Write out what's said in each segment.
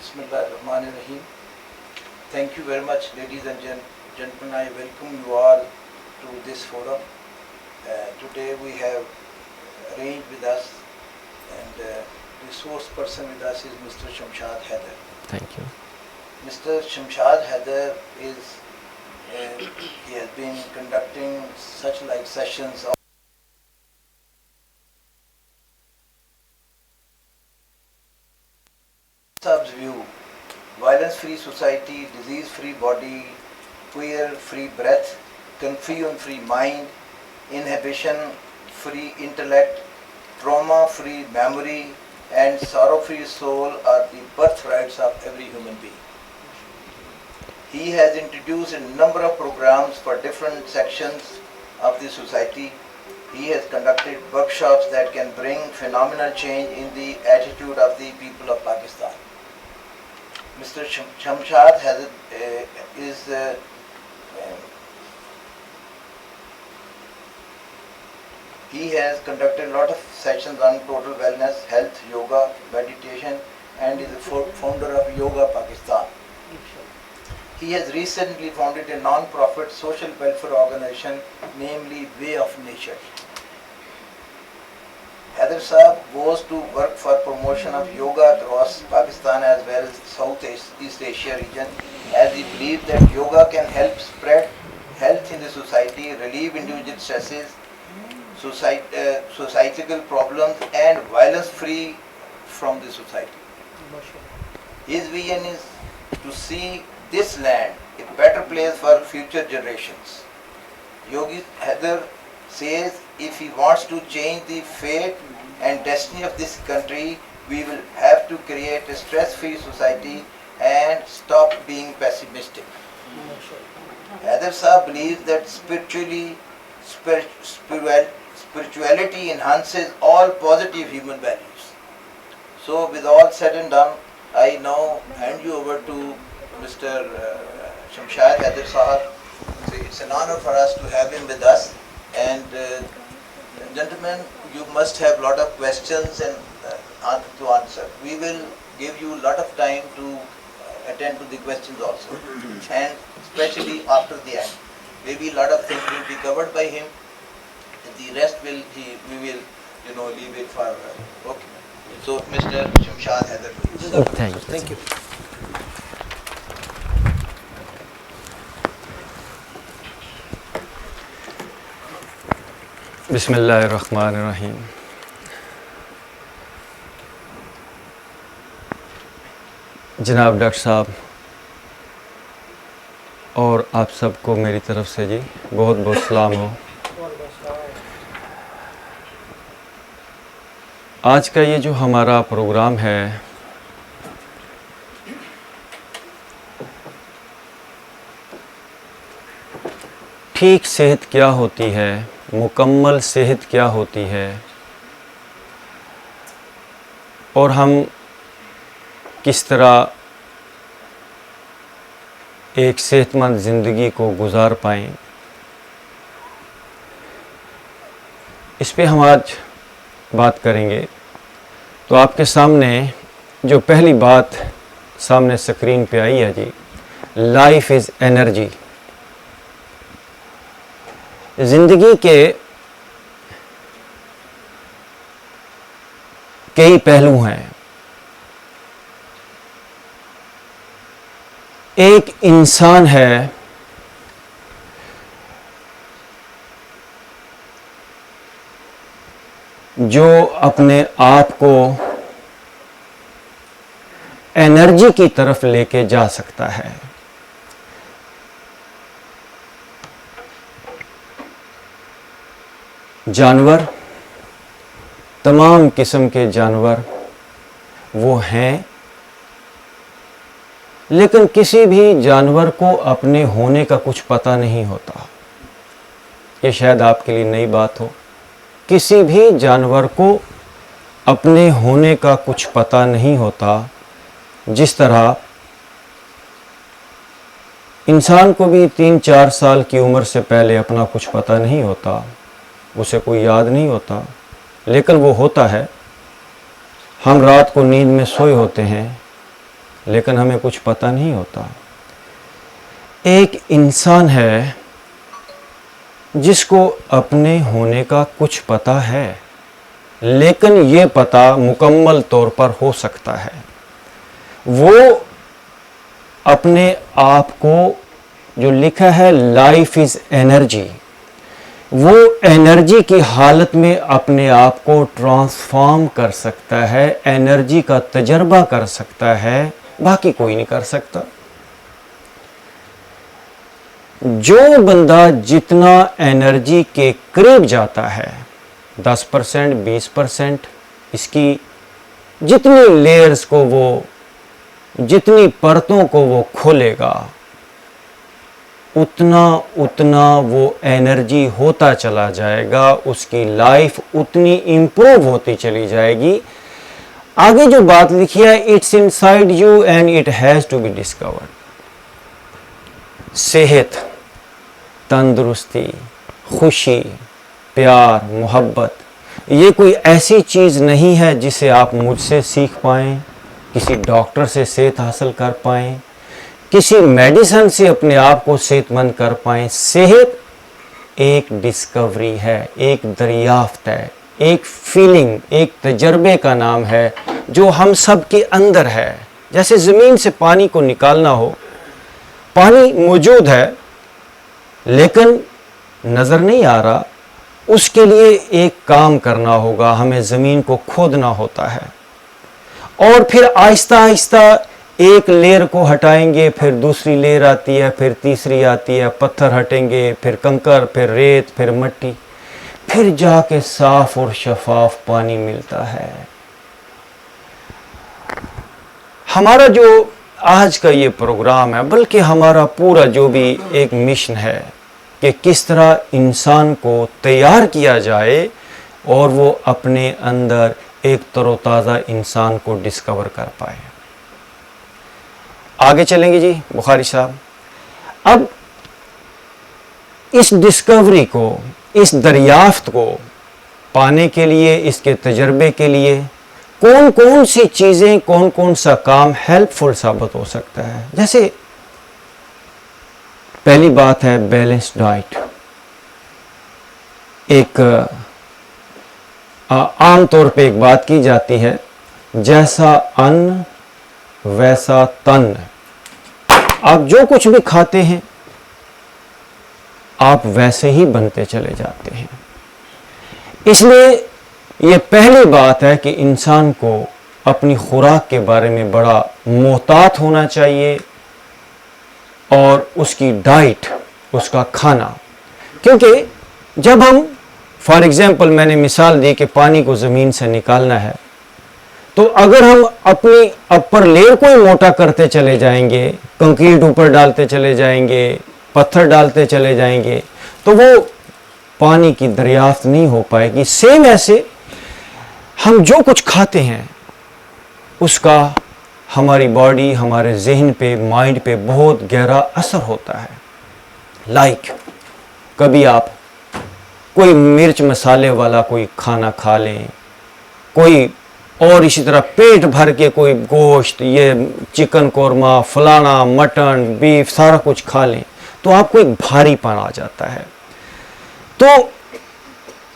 Bismillahirrahmanirrahim. Thank you very much, ladies and gentlemen. I welcome you all to this forum. Today we have arranged with us, and the resource person with us is Mr. Shamshad Haider. Thank you. Mr. Shamshad Haider he has been conducting such like sessions of Saab's view: violence-free society, disease-free body, fear-free breath, confusion-free mind, inhibition-free intellect, trauma-free memory, and sorrow-free soul are the birthrights of every human being. He has introduced a number of programs for different sections of the society. He has conducted workshops that can bring phenomenal change in the attitude of the people of Pakistan. Mr. Shamshad he has conducted a lot of sessions on total wellness, health, yoga, meditation, and is the founder of Yoga Pakistan. He has recently founded a non-profit social welfare organization, namely Way of Nature. Haider Saab goes to work for promotion of yoga across Pakistan as well as Southeast Asia region, as he believes that yoga can help spread health in the society, relieve individual stresses, societal problems, and violence free from the society. His vision is to see this land a better place for future generations. Yogi Haider says if he wants to change the fate and destiny of this country, we will have to create a stress-free society and stop being pessimistic. Haider Saab believes that spirituality enhances all positive human values. So with all said and done, I now hand you over to Mr. Shamshad Haider Saab. It's an honor for us to have him with us. And gentlemen, you must have a lot of questions and to answer. We will give you a lot of time to attend to the questions also, and especially after the end. Maybe a lot of things will be covered by him. The rest we will leave it for. Okay. So, Mr. Shamshad Haider. Thank you. बिस्मिल्लाहिर्रहमानिर्रहीम। जनाब doctor साहब और आप सबको मेरी तरफ से जी बहुत बहुत सलाम हो। आज का ये जो हमारा प्रोग्राम है ठीक सेहत क्या होती है, मुकम्मल सेहत क्या होती है और हम किस तरह एक सेहतमंद ज़िंदगी को गुजार पाएँ, इस पे हम आज बात करेंगे। तो आपके सामने जो पहली बात सामने स्क्रीन पे आई है जी, लाइफ इज एनर्जी। जिंदगी के कई पहलू हैं। एक इंसान है जो अपने आप को एनर्जी की तरफ लेके जा सकता है। जानवर, तमाम किस्म के जानवर वो हैं, लेकिन किसी भी जानवर को अपने होने का कुछ पता नहीं होता। ये शायद आपके लिए नई बात हो। किसी भी जानवर को अपने होने का कुछ पता नहीं होता। जिस तरह इंसान को भी 3-4 साल की उम्र से पहले अपना कुछ पता नहीं होता, उसे कोई याद नहीं होता, लेकिन वो होता है। हम रात को नींद में सोए होते हैं, लेकिन हमें कुछ पता नहीं होता। एक इंसान है जिसको अपने होने का कुछ पता है, लेकिन ये पता मुकम्मल तौर पर हो सकता है। वो अपने आप को, जो लिखा है लाइफ इज एनर्जी, वो एनर्जी की हालत में अपने आप को ट्रांसफॉर्म कर सकता है, एनर्जी का तजर्बा कर सकता है, बाकी कोई नहीं कर सकता। जो बंदा जितना एनर्जी के करीब जाता है, 10%, 20%, इसकी जितनी लेयर्स को वो, जितनी परतों को वो खोलेगा, उतना उतना वो एनर्जी होता चला जाएगा, उसकी लाइफ उतनी इंप्रूव होती चली जाएगी। आगे जो बात लिखी है, it's inside you and it has to be discovered. सेहत, तंदुरुस्ती, खुशी, प्यार, मोहब्बत, ये कोई ऐसी चीज़ नहीं है जिसे आप मुझसे सीख पाएँ, किसी डॉक्टर से सेहत हासिल कर पाएँ, किसी मेडिसिन से अपने आप को सेहतमंद कर पाएँ। सेहत एक डिस्कवरी है, एक दरियाफ्त है, एक फीलिंग, एक तजर्बे का नाम है जो हम सब के अंदर है। जैसे ज़मीन से पानी को निकालना हो, पानी मौजूद है लेकिन नज़र नहीं आ रहा, उसके लिए एक काम करना होगा, हमें ज़मीन को खोदना होता है और फिर आहिस्ता आहिस्ता एक लेयर को हटाएंगे, फिर दूसरी लेयर आती है, फिर तीसरी आती है, पत्थर हटेंगे, फिर कंकर, फिर रेत, फिर मिट्टी, फिर जाके साफ और शफाफ पानी मिलता है। हमारा जो आज का ये प्रोग्राम है, बल्कि हमारा पूरा जो भी एक मिशन है कि किस तरह इंसान को तैयार किया जाए और वो अपने अंदर एक तरोताज़ा इंसान को डिस्कवर कर पाए। आगे चलेंगे जी बुखारी साहब। अब इस डिस्कवरी को, इस दरियाफ्त को पाने के लिए, इसके तजर्बे के लिए कौन कौन सी चीज़ें, कौन कौन सा काम हेल्पफुल साबित हो सकता है। जैसे पहली बात है बैलेंस्ड डाइट। एक आम तौर पे एक बात की जाती है, जैसा अन्न वैसा तन। आप जो कुछ भी खाते हैं आप वैसे ही बनते चले जाते हैं। इसलिए ये पहली बात है कि इंसान को अपनी खुराक के बारे में बड़ा मोहतात होना चाहिए और उसकी डाइट, उसका खाना। क्योंकि जब हम, फॉर एग्जांपल मैंने मिसाल दी कि पानी को ज़मीन से निकालना है, तो अगर हम अपनी अपर लेयर को ही मोटा करते चले जाएंगे, कंक्रीट ऊपर डालते चले जाएंगे, पत्थर डालते चले जाएंगे, तो वो पानी की दरियाफ्त नहीं हो पाएगी। सेम ऐसे हम जो कुछ खाते हैं उसका हमारी बॉडी, हमारे जहन पे, माइंड पे बहुत गहरा असर होता है। लाइक कभी आप कोई मिर्च मसाले वाला कोई खाना खा लें, कोई और इसी तरह पेट भर के कोई गोश्त, ये चिकन कोरमा, फलाना, मटन, बीफ सारा कुछ खा लें तो आपको एक भारीपन आ जाता है। तो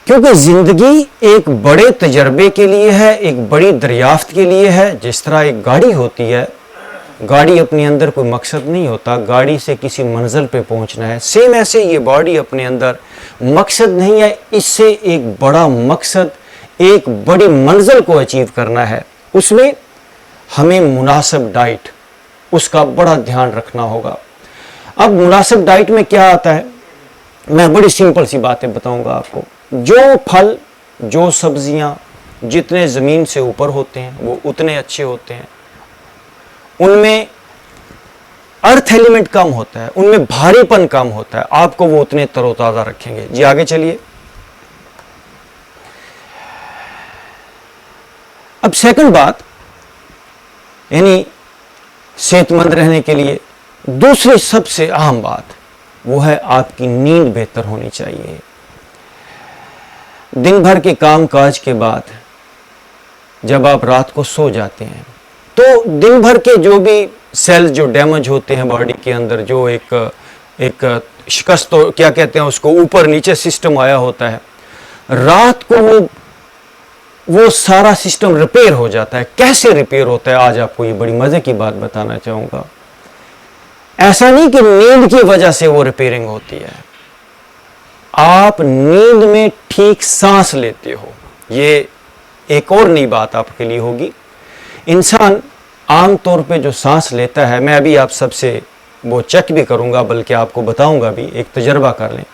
क्योंकि ज़िंदगी एक बड़े तजर्बे के लिए है, एक बड़ी दरियाफ्त के लिए है। जिस तरह एक गाड़ी होती है, गाड़ी अपने अंदर कोई मकसद नहीं होता, गाड़ी से किसी मंजिल पे पहुंचना है, सेम ऐसे ये बॉडी अपने अंदर मकसद नहीं है, इससे एक बड़ा मकसद, एक बड़ी मंजिल को अचीव करना है। उसमें हमें मुनासिब डाइट, उसका बड़ा ध्यान रखना होगा। अब मुनासिब डाइट में क्या आता है, मैं बड़ी सिंपल सी बातें बताऊंगा आपको। जो फल, जो सब्जियां जितने ज़मीन से ऊपर होते हैं वो उतने अच्छे होते हैं, उनमें अर्थ एलिमेंट कम होता है, उनमें भारीपन कम होता है, आपको वो उतने तरोताज़ा रखेंगे। जी आगे चलिए। अब सेकंड बात, यानी सेहतमंद रहने के लिए दूसरी सबसे अहम बात वो है आपकी नींद बेहतर होनी चाहिए। दिन भर के काम काज के बाद जब आप रात को सो जाते हैं तो दिन भर के जो भी सेल्स जो डैमेज होते हैं बॉडी के अंदर, जो एक शिकस्त, तो क्या कहते हैं उसको, ऊपर नीचे सिस्टम आया होता है, रात को वो सारा सिस्टम रिपेयर हो जाता है। कैसे रिपेयर होता है आज आपको ये बड़ी मजे की बात बताना चाहूंगा। ऐसा नहीं कि नींद की वजह से वो रिपेयरिंग होती है, आप नींद में ठीक सांस लेते हो, ये एक और नई बात आपके लिए होगी। इंसान आमतौर पे जो सांस लेता है, मैं अभी आप सबसे वो चेक भी करूंगा, बल्कि आपको बताऊंगा भी, एक तजर्बा कर लें।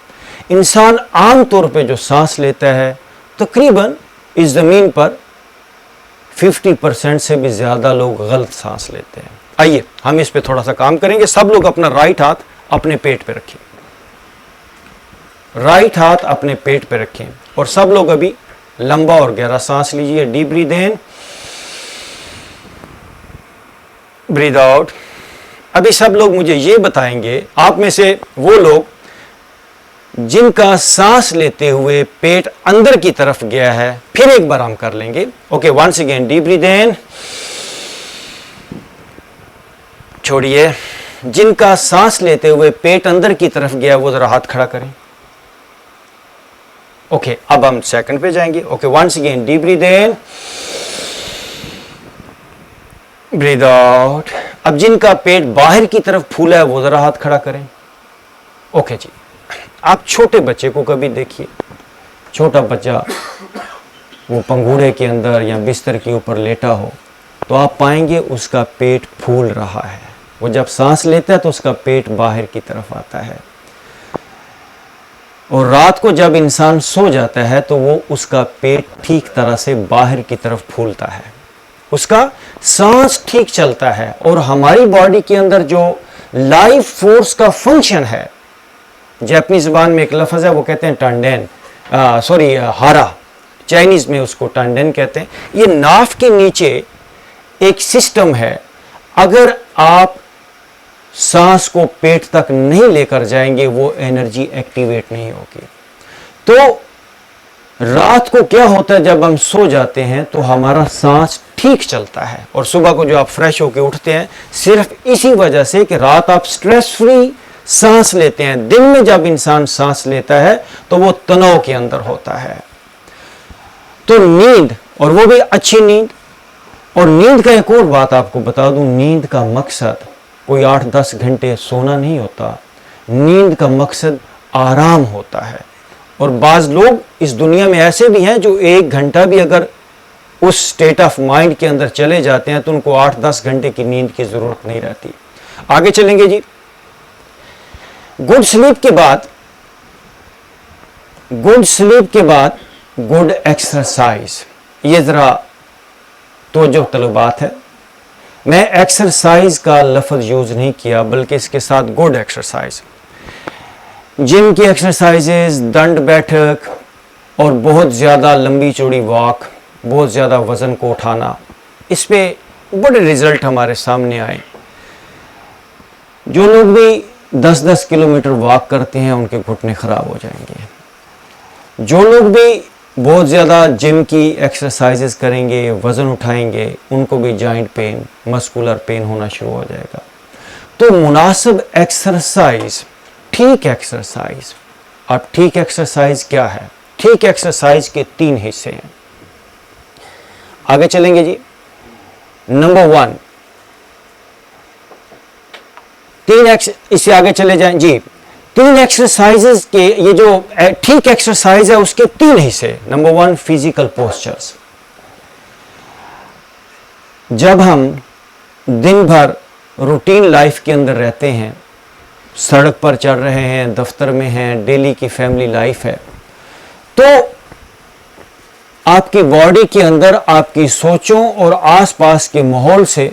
इंसान आमतौर पे जो सांस लेता है तकरीबन इस ज़मीन पर 50% से भी ज़्यादा लोग गलत सांस लेते हैं। आइए हम इस पे थोड़ा सा काम करेंगे। सब लोग अपना राइट हाथ अपने पेट पे रखें, राइट हाथ अपने पेट पे रखें और सब लोग अभी लंबा और गहरा सांस लीजिए। Deep breath in, breath out. अभी सब लोग मुझे ये बताएंगे, आप में से वो लोग जिनका सांस लेते हुए पेट अंदर की तरफ गया है, फिर एक बार हम कर लेंगे। Okay, once again deep breath in, छोड़िए। जिनका सांस लेते हुए पेट अंदर की तरफ गया वो जरा हाथ खड़ा करें। ओके, अब हम सेकंड पे जाएंगे। Okay, once again deep breath in, breath out. अब जिनका पेट बाहर की तरफ फूला है वो जरा हाथ खड़ा करें। ओके जी, आप छोटे बच्चे को कभी देखिए, छोटा बच्चा वो पंगूड़े के अंदर या बिस्तर के ऊपर लेटा हो तो आप पाएंगे उसका पेट फूल रहा है। वो जब सांस लेता है तो उसका पेट बाहर की तरफ आता है। और रात को जब इंसान सो जाता है तो वो उसका पेट ठीक तरह से बाहर की तरफ फूलता है, उसका सांस ठीक चलता है। और हमारी बॉडी के अंदर जो लाइफ फोर्स का फंक्शन है, जापानी ज़बान में एक लफ्ज़ है वो कहते हैं टंडेन, हारा, चाइनीज़ में उसको टंडेन कहते हैं। ये नाफ के नीचे एक सिस्टम है, अगर आप सांस को पेट तक नहीं लेकर जाएंगे वो एनर्जी एक्टिवेट नहीं होगी। तो रात को क्या होता है, जब हम सो जाते हैं तो हमारा सांस ठीक चलता है और सुबह को जो आप फ्रेश होकर उठते हैं सिर्फ इसी वजह से कि रात आप स्ट्रेस फ्री सांस लेते हैं। दिन में जब इंसान सांस लेता है तो वो तनाव के अंदर होता है। तो नींद, और वो भी अच्छी नींद। और नींद का एक और बात आपको बता दूं, नींद का मकसद कोई 8-10 घंटे सोना नहीं होता, नींद का मकसद आराम होता है। और बाज लोग इस दुनिया में ऐसे भी हैं जो 1 घंटा भी अगर उस स्टेट ऑफ माइंड के अंदर चले जाते हैं तो उनको 8-10 घंटे की नींद की जरूरत नहीं रहती। आगे चलेंगे जी। गुड स्लीप के बाद गुड एक्सरसाइज, ये जरा तो जो तलबात है, मैं एक्सरसाइज का लफ्ज़ यूज नहीं किया बल्कि इसके साथ गुड एक्सरसाइज, जिम की एक्सरसाइजेज, दंड बैठक और बहुत ज़्यादा लंबी चौड़ी वॉक, बहुत ज़्यादा वज़न को उठाना, इस पे बड़े रिजल्ट हमारे सामने आए। जो लोग भी 10-10 किलोमीटर वॉक करते हैं उनके घुटने ख़राब हो जाएंगे। जो लोग भी बहुत ज़्यादा जिम की एक्सरसाइजेस करेंगे, वज़न उठाएंगे, उनको भी जॉइंट पेन, मस्कुलर पेन होना शुरू हो जाएगा। तो मुनासिब एक्सरसाइज, ठीक एक्सरसाइज। अब ठीक एक्सरसाइज क्या है? ठीक एक्सरसाइज के 3 हिस्से हैं। आगे चलेंगे जी। नंबर 1, इससे आगे चले जाएं जी। 3 एक्सरसाइजेस के, ये जो ठीक एक्सरसाइज है उसके 3 हिस्से। Number 1, physical postures. जब हम दिन भर रूटीन लाइफ के अंदर रहते हैं, सड़क पर चल रहे हैं, दफ्तर में हैं, डेली की फैमिली लाइफ है, तो आपकी बॉडी के अंदर आपकी सोचों और आसपास के माहौल से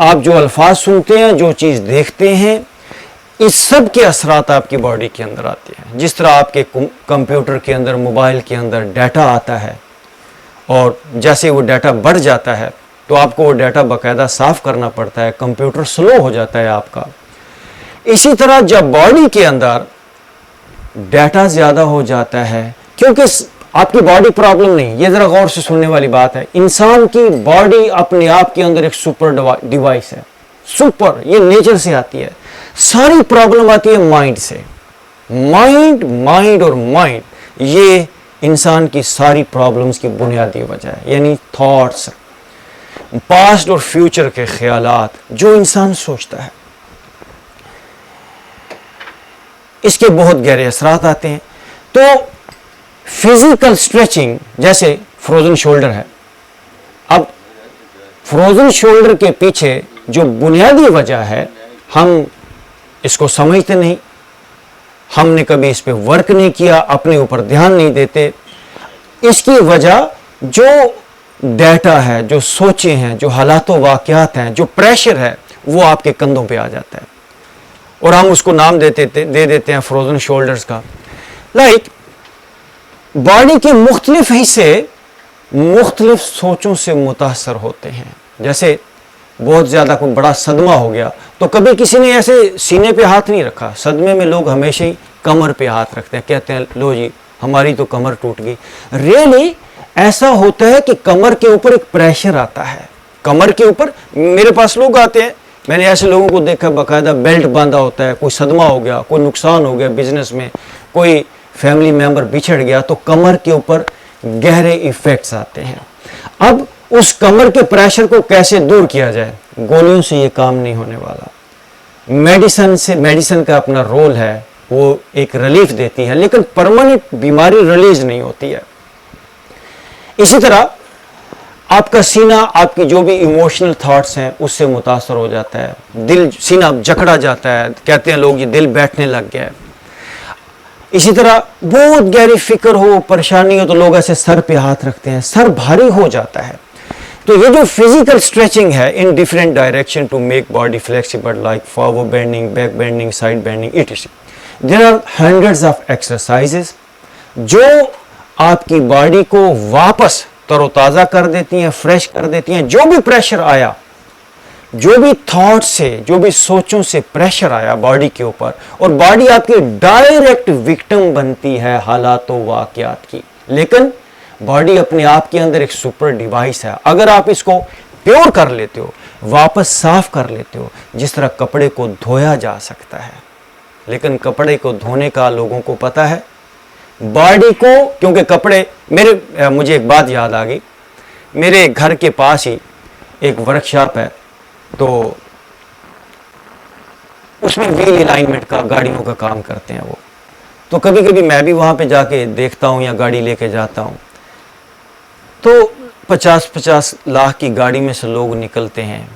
आप जो अल्फाज सुनते हैं, जो चीज़ देखते हैं, इस सब के असरात आपकी बॉडी के अंदर आते हैं। जिस तरह आपके कंप्यूटर के अंदर, मोबाइल के अंदर डाटा आता है, और जैसे वो डाटा बढ़ जाता है तो आपको वो डाटा बाकायदा साफ़ करना पड़ता है, कंप्यूटर स्लो हो जाता है आपका। इसी तरह जब बॉडी के अंदर डाटा ज़्यादा हो जाता है, क्योंकि आपकी बॉडी प्रॉब्लम नहीं, ये ज़रा गौर से सुनने वाली बात है, इंसान की बॉडी अपने आप के अंदर एक सुपर डिवाइस है। सुपर, ये नेचर से आती है। सारी प्रॉब्लम आती है माइंड से। माइंड और माइंड, ये इंसान की सारी प्रॉब्लम्स की बुनियादी वजह है। यानी थॉट्स, पास्ट और फ्यूचर के ख्यालात जो इंसान सोचता है, इसके बहुत गहरे असरात आते हैं। तो फिजिकल स्ट्रेचिंग, जैसे फ्रोजन शोल्डर है। अब फ्रोजन शोल्डर के पीछे जो बुनियादी वजह है, हम इसको समझते नहीं, हमने कभी इस पे वर्क नहीं किया, अपने ऊपर ध्यान नहीं देते। इसकी वजह जो डाटा है, जो सोचे हैं, जो हालात वाक़यात हैं, जो प्रेशर है, वो आपके कंधों पे आ जाता है और हम उसको नाम दे देते हैं फ्रोजन शोल्डर्स का। लाइक बॉडी के मुख्तलिफ हिस्से मुख्तलिफ सोचों से मुतासर होते हैं। जैसे बहुत ज़्यादा कोई बड़ा सदमा हो गया तो कभी किसी ने ऐसे सीने पे हाथ नहीं रखा। सदमे में लोग हमेशा ही कमर पे हाथ रखते हैं, कहते हैं लो जी हमारी तो कमर टूट गई। रियली ऐसा होता है कि कमर के ऊपर एक प्रेशर आता है। कमर के ऊपर मेरे पास लोग आते हैं, मैंने ऐसे लोगों को देखा बाकायदा बेल्ट बांधा होता है। कोई सदमा हो गया, कोई नुकसान हो गया बिजनेस में, कोई फैमिली मेंबर बिछड़ गया, तो कमर के ऊपर गहरे इफेक्ट्स आते हैं। अब उस कमर के प्रेशर को कैसे दूर किया जाए? गोलियों से ये काम नहीं होने वाला। मेडिसिन का अपना रोल है, वो एक रिलीफ देती है, लेकिन परमानेंट बीमारी रिलीज नहीं होती है। इसी तरह आपका सीना, आपकी जो भी इमोशनल थॉट्स हैं उससे मुतासर हो जाता है। दिल, सीना जकड़ा जाता है, कहते हैं लोग ये दिल बैठने लग गया है। इसी तरह बहुत गहरी फिक्र हो, परेशानी हो, तो लोग ऐसे सर पे हाथ रखते हैं, सर भारी हो जाता है। तो ये जो फिजिकल स्ट्रेचिंग है in different direction to make body flexible, like forward bending, back bending, side bending, etc. There are hundreds of exercises जो आपकी बॉडी को वापस तरोताज़ा कर देती हैं, फ्रेश कर देती हैं। जो भी प्रेशर आया, जो भी थॉट से, जो भी सोचों से प्रेशर आया बॉडी के ऊपर, और बॉडी आपकी डायरेक्ट विक्टिम बनती है हालातों वाक़यात की। लेकिन बॉडी अपने आप के अंदर एक सुपर डिवाइस है। अगर आप इसको प्योर कर लेते हो, वापस साफ कर लेते हो, जिस तरह कपड़े को धोया जा सकता है, लेकिन कपड़े को धोने का लोगों को पता है, बॉडी को, क्योंकि कपड़े, मुझे एक बात याद आ गई। मेरे घर के पास ही एक वर्कशॉप है, तो उसमें व्हील अलाइनमेंट का, गाड़ियों का काम करते हैं वो। तो कभी कभी मैं भी वहाँ पे जाके देखता हूँ या गाड़ी लेके जाता हूँ, तो 50-50 लाख की गाड़ी में से लोग निकलते हैं,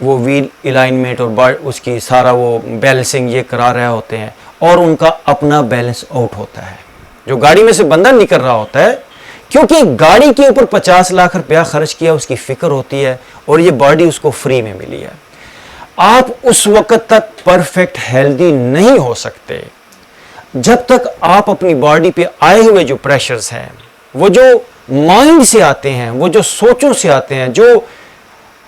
वो व्हील अलाइनमेंट और उसकी सारा वो बैलेंसिंग ये करा रहे होते हैं, और उनका अपना बैलेंस आउट होता है। जो गाड़ी में से बंदा निकल रहा होता है, क्योंकि गाड़ी के ऊपर 50 लाख रुपया खर्च किया, उसकी फिक्र होती है, और ये बॉडी उसको फ्री में मिली है। आप उस वक्त तक परफेक्ट हेल्दी नहीं हो सकते जब तक आप अपनी बॉडी पे आए हुए जो प्रेशर्स हैं, वो जो माइंड से आते हैं, वो जो सोचों से आते हैं, जो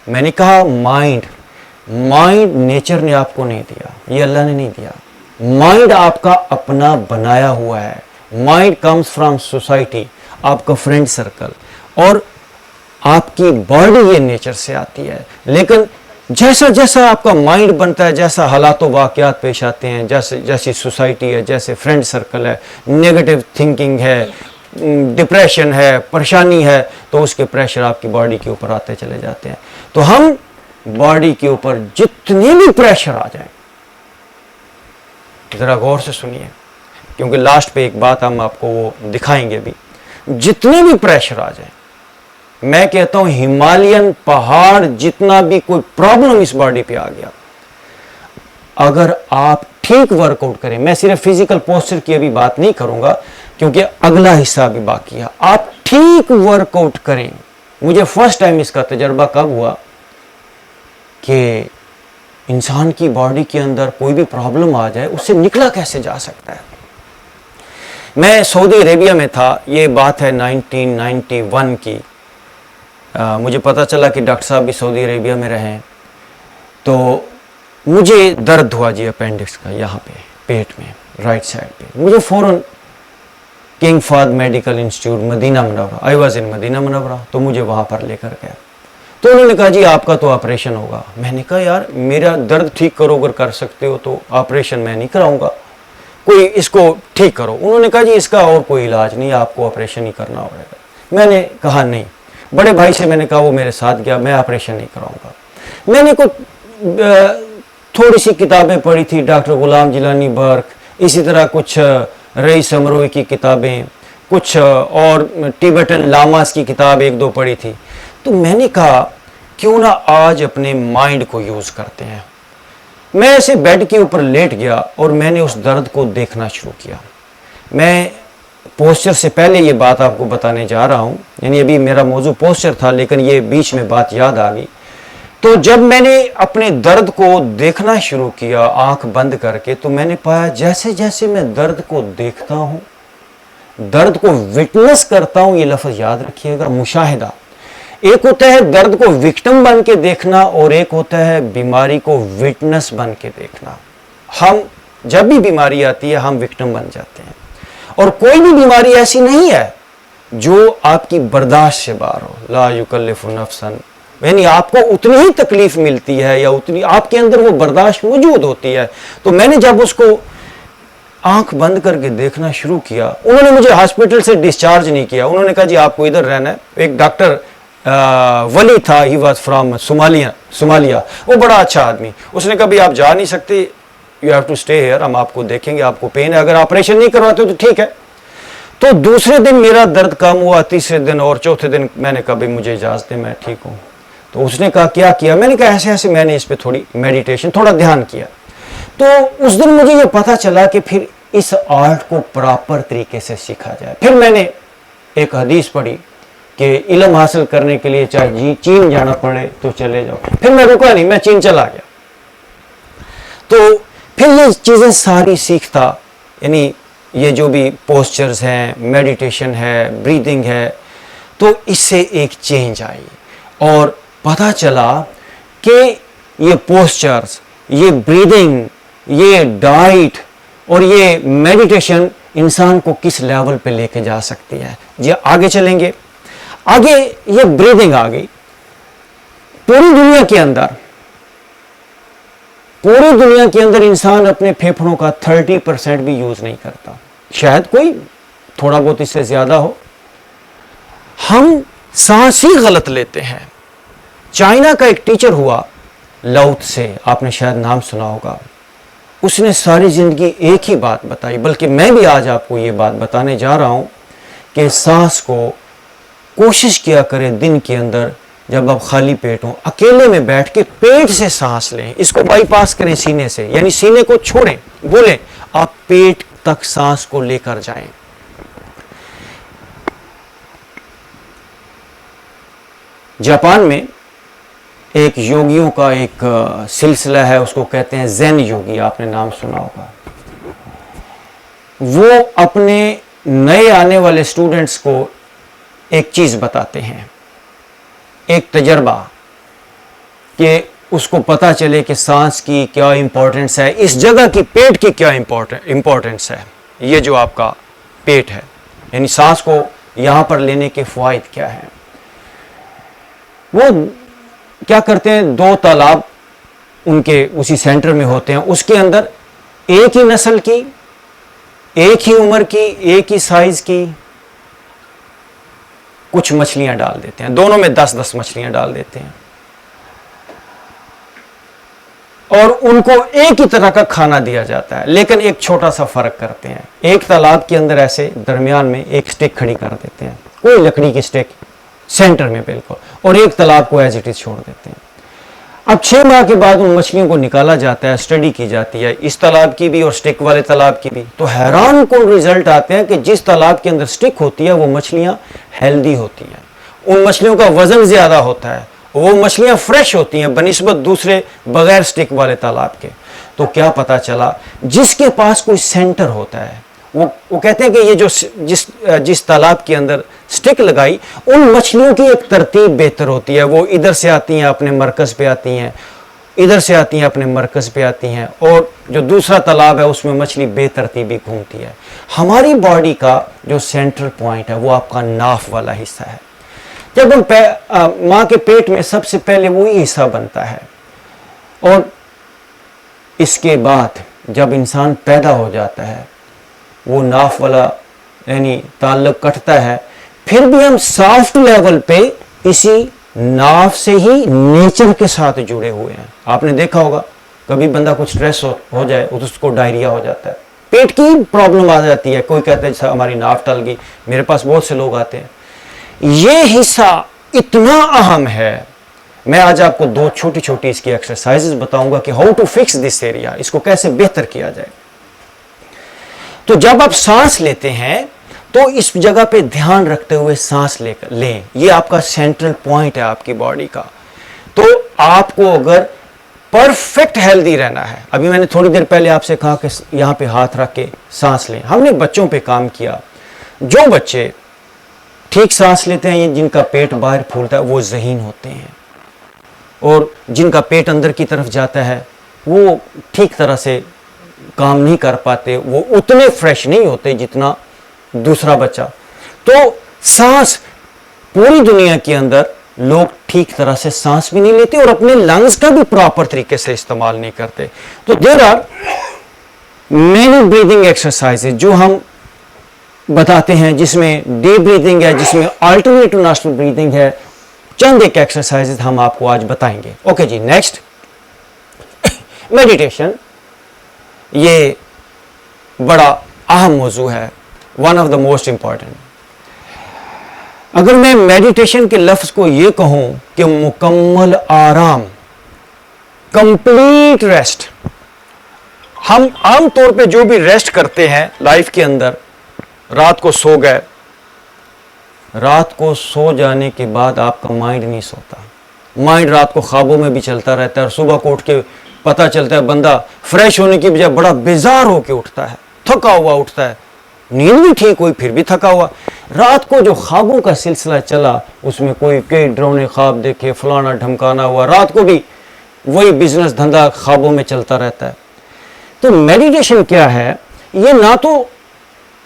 मैंने कहा माइंड नेचर ने आपको नहीं दिया, ये अल्लाह ने नहीं दिया। माइंड आपका अपना बनाया हुआ है। Mind comes from society. आपका फ्रेंड सर्कल, और आपकी बॉडी ये नेचर से आती है। लेकिन जैसा जैसा आपका माइंड बनता है, जैसा हालात वाक़यात पेश आते हैं, जैसी सोसाइटी है, जैसे फ्रेंड सर्कल है, नेगेटिव थिंकिंग है, डिप्रेशन है, परेशानी है, तो उसके प्रेशर आपकी बॉडी के ऊपर आते चले जाते हैं। तो हम बॉडी के ऊपर जितने भी प्रेशर आ जाए, ज़रा गौर से सुनिए, क्योंकि लास्ट पे एक बात हम आपको वो दिखाएंगे भी, जितने भी प्रेशर आ जाए, मैं कहता हूं हिमालयन पहाड़ जितना भी कोई प्रॉब्लम इस बॉडी पे आ गया, अगर आप ठीक वर्कआउट करें, मैं सिर्फ फिजिकल पोस्चर की अभी बात नहीं करूंगा क्योंकि अगला हिस्सा भी बाकी है, आप ठीक वर्कआउट करें। मुझे फर्स्ट टाइम इसका तजर्बा कब हुआ कि इंसान की बॉडी के अंदर कोई भी प्रॉब्लम आ जाए, उससे निकला कैसे जा सकता है। मैं सऊदी अरेबिया में था, ये बात है 1991 की। मुझे पता चला कि डॉक्टर साहब भी सऊदी अरेबिया में रहे हैं, तो मुझे दर्द हुआ जी अपेंडिक्स का, यहाँ पे पेट में राइट साइड पे। मुझे फ़ौरन King Fahd Medical Institute Medina Munawwara, I was in Medina Munawwara, तो मुझे वहाँ पर लेकर गया। तो उन्होंने कहा जी आपका तो ऑपरेशन होगा। मैंने कहा यार मेरा दर्द ठीक करो, अगर कर सकते हो तो ऑपरेशन मैं नहीं कराऊंगा, कोई इसको ठीक करो। उन्होंने कहा जी इसका और कोई इलाज नहीं, आपको ऑपरेशन ही करना होगा। मैंने कहा नहीं, बड़े भाई से मैंने कहा, वो मेरे साथ गया, मैं ऑपरेशन नहीं कराऊंगा। मैंने कुछ थोड़ी सी किताबें पढ़ी थी, डॉक्टर गुलाम जिलानी बर्क, इसी तरह कुछ रईस अमरोई की किताबें, कुछ और टिबेटन लामास की किताब एक दो पढ़ी थी। तो मैंने कहा क्यों ना आज अपने माइंड को यूज़ करते हैं। मैं ऐसे बेड के ऊपर लेट गया और मैंने उस दर्द को देखना शुरू किया। मैं पोस्चर से पहले ये बात आपको बताने जा रहा हूँ, यानी अभी मेरा मौजू पोस्चर था लेकिन ये बीच में बात याद आ गई। तो जब मैंने अपने दर्द को देखना शुरू किया आंख बंद करके, तो मैंने पाया जैसे जैसे मैं दर्द को देखता हूँ, दर्द को विटनेस करता हूँ, ये लफ्ज़ याद रखिएगा, मुशाहिदा। एक होता है दर्द को विक्टिम बन के देखना और एक होता है बीमारी को विटनेस बन के देखना। हम जब भी बीमारी आती है हम विक्टिम बन जाते हैं, और कोई भी बीमारी ऐसी नहीं है जो आपकी बर्दाश्त से बाहर हो। ला युकल्लिफु नफ्सन, यानी आपको उतनी ही तकलीफ मिलती है या उतनी आपके अंदर वो बर्दाश्त मौजूद होती है। तो मैंने जब उसको आंख बंद करके देखना शुरू किया, उन्होंने मुझे हॉस्पिटल से डिस्चार्ज नहीं किया, उन्होंने कहा जी आपको इधर रहना है। एक डॉक्टर वली था, ही वॉज फ्रॉम सोमालिया, वो बड़ा अच्छा आदमी। उसने कहा भाई आप जा नहीं सकते, you have to stay here, हम आपको देखेंगे, आपको पेन है, अगर ऑपरेशन नहीं करवाते तो ठीक है। तो दूसरे दिन मेरा दर्द कम हुआ, तीसरे दिन और चौथे दिन मैंने कहा भाई मुझे इजाज़त है, मैं ठीक हूँ। तो उसने कहा क्या किया, मैंने कहा ऐसे ऐसे, मैंने इस पर थोड़ी मेडिटेशन, थोड़ा ध्यान किया। तो उस दिन मुझे ये पता चला कि फिर इस आर्ट को प्रॉपर तरीके से सीखा जाए। फिर मैंने एक हदीस पढ़ी कि इल्म हासिल करने के लिए चाहे चीन जाना पड़े तो चले जाओ। फिर मैं रुका नहीं, मैं चीन चला गया। तो फिर ये चीज़ें सारी सीखता, यानी ये जो भी पोस्चर्स हैं, मेडिटेशन है, ब्रीदिंग है, तो इससे एक चेंज आई और पता चला कि ये पोस्चर्स, ये ब्रीदिंग, ये डाइट और ये मेडिटेशन इंसान को किस लेवल पे लेके जा सकती है। ये आगे चलेंगे, आगे ये ब्रीदिंग आ गई। पूरी दुनिया के अंदर इंसान अपने फेफड़ों का 30% भी यूज नहीं करता, शायद कोई थोड़ा बहुत इससे ज्यादा हो। हम सांस ही गलत लेते हैं। चाइना का एक टीचर हुआ लाओ त्से, आपने शायद नाम सुना होगा। उसने सारी जिंदगी एक ही बात बताई, बल्कि मैं भी आज आपको ये बात बताने जा रहा हूं कि सांस को कोशिश किया करें दिन के अंदर, जब आप खाली पेट हो, अकेले में बैठ के पेट से सांस लें, इसको बाईपास करें सीने से, यानी सीने को छोड़ें, बोलें आप पेट तक सांस को लेकर जाएं। जापान में एक योगियों का एक सिलसिला है, उसको कहते हैं ज़ेन योगी, आपने नाम सुना होगा। वो अपने नए आने वाले स्टूडेंट्स को एक चीज बताते हैं, एक तजर्बा, कि उसको पता चले कि सांस की क्या इंपॉर्टेंस है, इस जगह की पेट की क्या इंपॉर्टेंस है। ये जो आपका पेट है, यानी सांस को यहाँ पर लेने के फ़वाइद क्या हैं। वो क्या करते हैं, 2 तालाब उनके उसी सेंटर में होते हैं, उसके अंदर एक ही नस्ल की, एक ही उम्र की, एक ही साइज की कुछ मछलियां डाल देते हैं, दोनों में 10-10 मछलियां डाल देते हैं और उनको एक ही तरह का खाना दिया जाता है। लेकिन एक छोटा सा फर्क करते हैं, एक तालाब के अंदर ऐसे दरमियान में एक स्टिक खड़ी कर देते हैं, कोई लकड़ी की स्टिक सेंटर में बिल्कुल, और एक तालाब को एज इट इज छोड़ देते हैं। अब 6 माह के बाद उन मछलियों को निकाला जाता है, स्टडी की जाती है, इस तालाब की भी और स्टिक वाले तालाब की भी। तो हैरान कौन रिजल्ट आते हैं कि जिस तालाब के अंदर स्टिक होती है वो मछलियां हेल्दी होती हैं, उन मछलियों का वजन ज्यादा होता है, वो मछलियां फ्रेश होती हैं बनिस्बत दूसरे बगैर स्टिक वाले तालाब के। तो क्या पता चला, जिसके पास कोई सेंटर होता है वो कहते हैं कि ये जो जिस तालाब के अंदर स्टिक लगाई, उन मछलियों की एक तरतीब बेहतर होती है, वो इधर से आती हैं अपने मरकज पे आती हैं, इधर से आती हैं अपने मरकज पे आती हैं, और जो दूसरा तालाब है उसमें मछली बेतरतीबी घूमती है। हमारी बॉडी का जो सेंट्रल पॉइंट है वो आपका नाफ वाला हिस्सा है। जब हम माँ के पेट में सबसे पहले वही हिस्सा बनता है, और इसके बाद जब इंसान पैदा हो जाता है वो नाफ वाला यानी ताल्लुक कटता है। फिर भी हम सॉफ्ट लेवल पे इसी नाफ से ही नेचर के साथ जुड़े हुए हैं। आपने देखा होगा कभी बंदा कुछ स्ट्रेस हो जाए तो उसको डायरिया हो जाता है, पेट की प्रॉब्लम आ जाती है, कोई कहता है जैसा हमारी नाफ टल गई। मेरे पास बहुत से लोग आते हैं। ये हिस्सा इतना अहम है, मैं आज आपको 2 छोटी छोटी इसकी एक्सरसाइजेस बताऊंगा कि how to fix this area, इसको कैसे बेहतर किया जाए। तो जब आप सांस लेते हैं तो इस जगह पे ध्यान रखते हुए सांस लें, ये आपका सेंट्रल पॉइंट है आपकी बॉडी का। तो आपको अगर परफेक्ट हेल्दी रहना है, अभी मैंने थोड़ी देर पहले आपसे कहा कि यहां पे हाथ रख के सांस लें, हमने बच्चों पे काम किया। जो बच्चे ठीक सांस लेते हैं, जिनका पेट बाहर फूलता है, वो ज़हीन होते हैं, और जिनका पेट अंदर की तरफ जाता है वो ठीक तरह से काम नहीं कर पाते, वो उतने फ्रेश नहीं होते जितना दूसरा बच्चा। तो सांस, पूरी दुनिया के अंदर लोग ठीक तरह से सांस भी नहीं लेते और अपने लंग्स का भी प्रॉपर तरीके से इस्तेमाल नहीं करते। तो there are many breathing exercises जो हम बताते हैं, जिसमें डीप ब्रीदिंग है, जिसमें अल्टरनेटिव नॉस्ट्रल ब्रीदिंग है। चंद एक एक्सरसाइजेज हम आपको आज बताएंगे। ओके जी, नेक्स्ट मेडिटेशन। ये बड़ा अहम मौजू है, one of the most important. अगर मैं मेडिटेशन के लफ्ज को ये कहूं कि मुकम्मल आराम, कंप्लीट रेस्ट। हम आम तौर पे जो भी रेस्ट करते हैं लाइफ के अंदर, रात को सो गए, रात को सो जाने के बाद आपका माइंड नहीं सोता, माइंड रात को ख्वाबों में भी चलता रहता है, और सुबह को उठ के पता चलता है बंदा फ्रेश होने की बजाय बड़ा बेजार होके उठता है, थका हुआ उठता है, नींद भी ठीक हुई फिर भी थका हुआ। रात को जो ख्वाबों का सिलसिला चला उसमें कोई कई डरावने ख्वाब देखे, फलाना ढमकाना हुआ, रात को भी वही बिजनेस धंधा ख्वाबों में चलता रहता है। तो मेडिटेशन क्या है? ये ना तो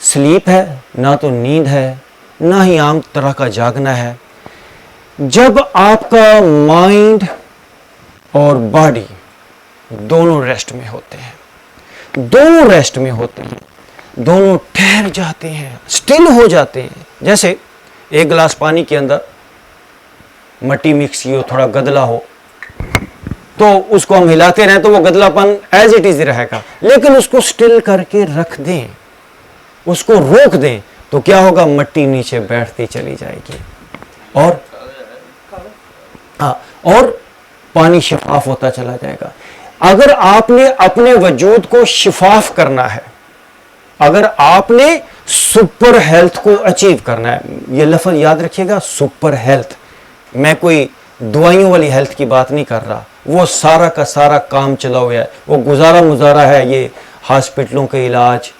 स्लीप है, ना तो नींद है, ना ही आम तरह का जागना है। जब आपका माइंड और बॉडी दोनों रेस्ट में होते हैं, दोनों रेस्ट में होते हैं, दोनों ठहर जाते हैं, स्टिल हो जाते हैं। जैसे एक गिलास पानी के अंदर मट्टी मिक्स की हो, थोड़ा गदला हो, तो उसको हम हिलाते रहें तो वो गदलापन एज इट इज रहेगा, लेकिन उसको स्टिल करके रख दें, उसको रोक दें, तो क्या होगा? मट्टी नीचे बैठती चली जाएगी और पानी शिफाफ होता चला जाएगा। अगर आपने अपने वजूद को शिफाफ करना है, अगर आपने सुपर हेल्थ को अचीव करना है, ये लफ्ज़ याद रखिएगा, सुपर हेल्थ। मैं कोई दवाइयों वाली हेल्थ की बात नहीं कर रहा, वो सारा का सारा काम चला हुआ है, वो गुजारा मुजारा है, ये हॉस्पिटलों के इलाज।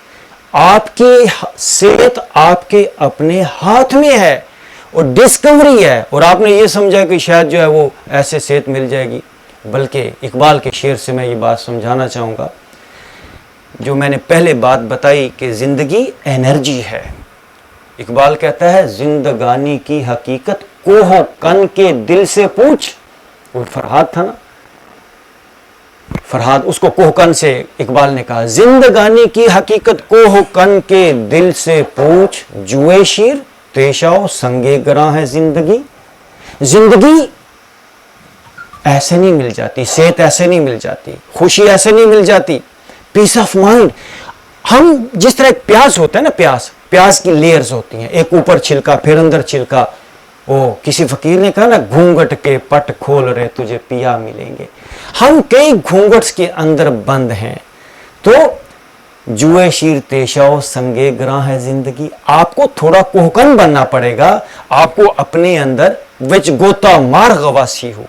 आपकी सेहत आपके अपने हाथ में है और डिस्कवरी है, और आपने ये समझा कि शायद जो है वो ऐसे सेहत मिल जाएगी। बल्कि इकबाल के शेर से मैं ये बात समझाना चाहूँगा, जो मैंने पहले बात बताई कि ज़िंदगी एनर्जी है, इकबाल कहता है जिंदगानी की हकीकत कोहो कन के दिल से पूछ। वो फरहाद था ना, फरहाद, उसको कोहकन से इकबाल ने कहा जिंदगानी की हकीकत कोहकन के दिल से पूछ, जुए शीर तेशाओ संगे गरा है जिंदगी। जिंदगी ऐसे नहीं मिल जाती, सेहत ऐसे नहीं मिल जाती, खुशी ऐसे नहीं मिल जाती, पीस ऑफ माइंड। हम जिस तरह प्याज होता है ना, प्याज की लेयर्स होती हैं, एक ऊपर छिलका फिर अंदर छिलका। ओ किसी फकीर ने कहा ना, घूंघट के पट खोल रहे तुझे पिया मिलेंगे। हम कई घूंघट्स के अंदर बंद हैं। तो जुए शीर तेशाओ संगे ग्रां है जिंदगी। आपको थोड़ा कोहकन बनना पड़ेगा, आपको अपने अंदर विच गोता मार गवासी हो।